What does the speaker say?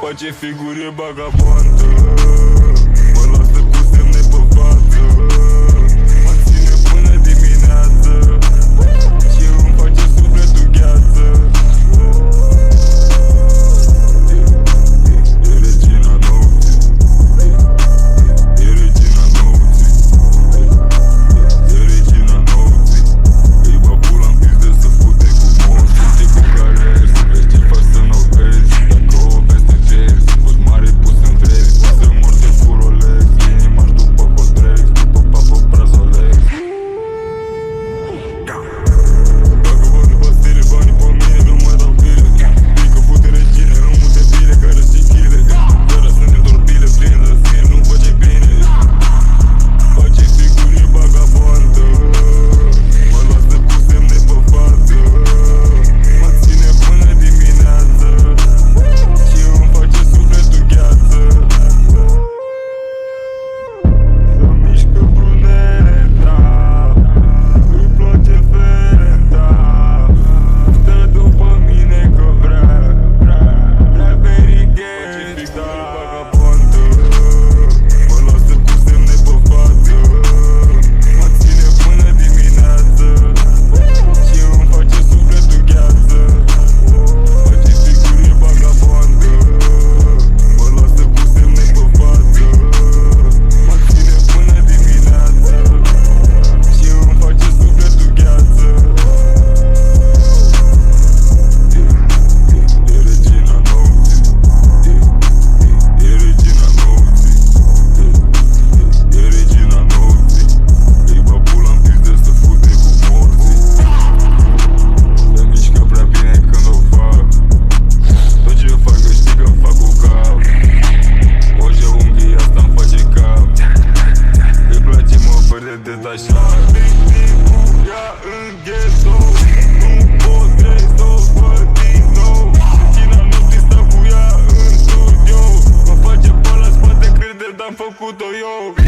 face figuri vagabondă, mă lasă cu semne pe față, mă ține până dimineață și îmi face sufletul gheață. E regina nopții, e regina nopții, e regina nopții. Îi babula împins de să fute cu monstru, tipul care să vezi ce faci să n-o vezi. Dacă o vezi te vezi, fost mare pus în trezi, poți să mor de cu Rolex, inima-și după Codrex, după papă Brazolex. Dacă văd după stile, banii pe mine nu mai dau bile. Pică pute regine, în multe bile care știi chile. Doar sunt doar bile pline de sine, nu face bine. Face figuri vagabondă, mă lasă cu semne pe față, mă ține până dimineață și îmi face sufletul gheață. Să mișcă bruneta, îi place ferenta, stă după mine că vrea very gay. Face figuri vagabondă, mă lasă cu semne pe față, mă ține până dimineață și îmi face sufletul gheață. Face figuri vagabondă, mă lasă cu semne pe față, mă ține până dimineață și îmi face sufletul gheață. E regina nopții, e regina nopții, e regina nopții. Îi babula împins de să fute cu morții. Se mișcă prea bine când o fac, tot ce fac eu știi că fac cu cap. Orice unghii asta-mi face cap, îi place mă fără de detașat. Ea în ghetto, nu pot trăi să o văd din nou. Regina nopții sta cu ea în studio, mă face pe la spate, crede, dar-am făcut-o eu.